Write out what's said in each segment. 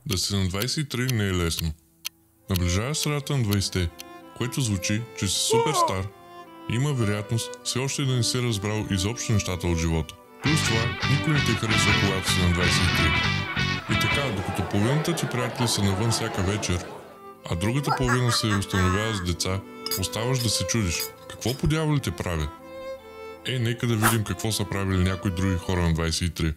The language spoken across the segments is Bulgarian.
Да си на 23 не е лесно. Наближава средата на 20-те, което звучи, че си супер стар и има вероятност все още да не си разбрал изобщо нещата от живота. Плюс това, никой не те харесва, когато си на 23. И така, докато половината ти приятели са навън всяка вечер, а другата половина се установява с деца, оставаш да се чудиш. Какво по дяволите правя? Нека да видим какво са правили някои други хора на 23.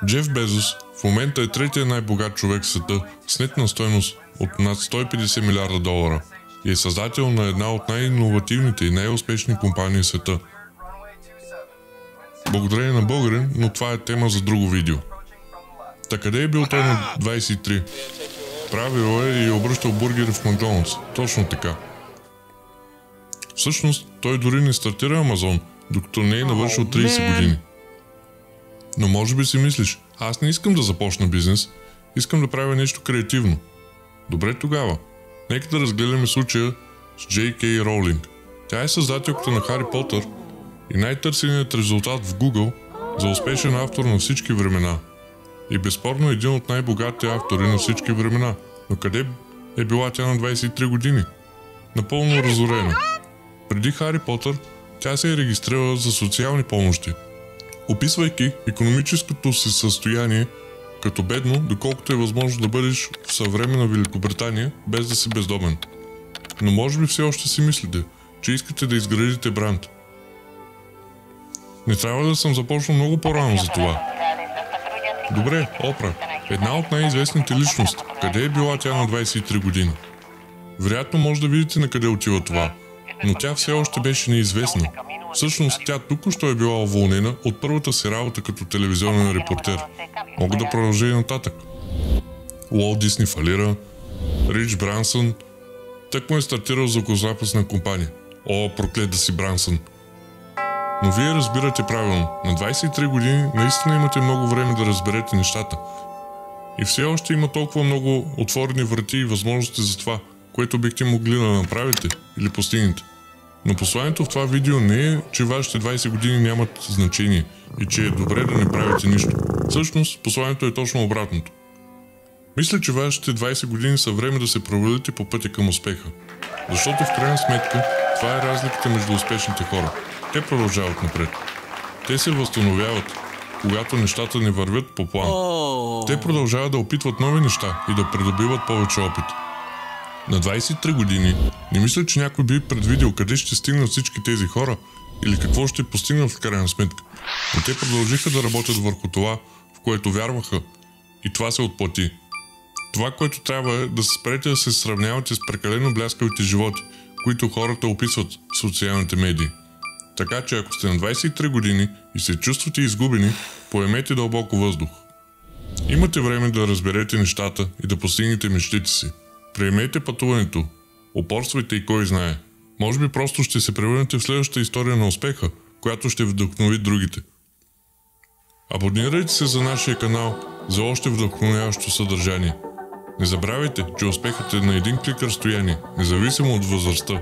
Джеф Безос в момента е третия най-богат човек в света с нетна стойност от над 150 милиарда долара и е създател на една от най-инновативните и най-успешни компании в света. Благодарение на българин, но това е тема за друго видео. Та къде е бил той на 23? Правил е и обръщал бургери в Макдоналдс. Точно така. Всъщност, той дори не стартира Амазон, докато не е навършил 30 години. Но може би си мислиш, аз не искам да започна бизнес, искам да правя нещо креативно. Добре тогава. Нека да разгледаме случая с Джей Кей Роулинг. Тя е създателката на Хари Потър и най-търсеният резултат в Google за успешен автор на всички времена. И безспорно един от най-богатите автори на всички времена. Но къде е била тя на 23 години? Напълно разорена. Преди Хари Потър тя се е регистрирала за социални помощи, описвайки икономическото си състояние като бедно, доколкото е възможно да бъдеш в съвременна Великобритания без да си бездомен. Но може би все още си мислите, че искате да изградите бранд. Не трябва да съм започнал много по-рано за това. Добре, Опра, една от най-известните личности. Къде е била тя на 23 години? Вероятно може да видите на къде отива това, но тя все още беше неизвестна. Всъщност тя току-що е била уволнена от първата си работа като телевизионен репортер. Мога да продължа и нататък. Уолт Дисни фалира, Рич Брансън тъкмо е стартирал звукозаписна компания. О, проклет да си Брансън! Но вие разбирате правилно, на 23 години наистина имате много време да разберете нещата. И все още има толкова много отворени врати и възможности за това, което бихте могли да направите или постигнете. Но посланието в това видео не е, че вашите 20 години нямат значение и че е добре да не правите нищо. Всъщност, посланието е точно обратното. Мисля, че вашите 20 години са време да се провалите по пътя към успеха. Защото в крайна сметка, това е разликата между успешните хора. Те продължават напред. Те се възстановяват, когато нещата не вървят по план. Те продължават да опитват нови неща и да придобиват повече опит. На 23 години не мисля, че някой би предвидел къде ще стигнат всички тези хора или какво ще постигнат в крайна сметка. Но те продължиха да работят върху това, в което вярваха, и това се отплати. Това, което трябва е да се спрете да се сравнявате с прекалено бляскавите животи, които хората описват в социалните медии. Така че ако сте на 23 години и се чувствате изгубени, поемете дълбоко въздух. Имате време да разберете нещата и да постигнете мечтите си. Приемете пътуването, упорствайте и кой знае. Може би просто ще се превърнете в следващата история на успеха, която ще вдъхнови другите. Абонирайте се за нашия канал за още вдъхновяващо съдържание. Не забравяйте, че успехът е на един клик разстояние, независимо от възрастта.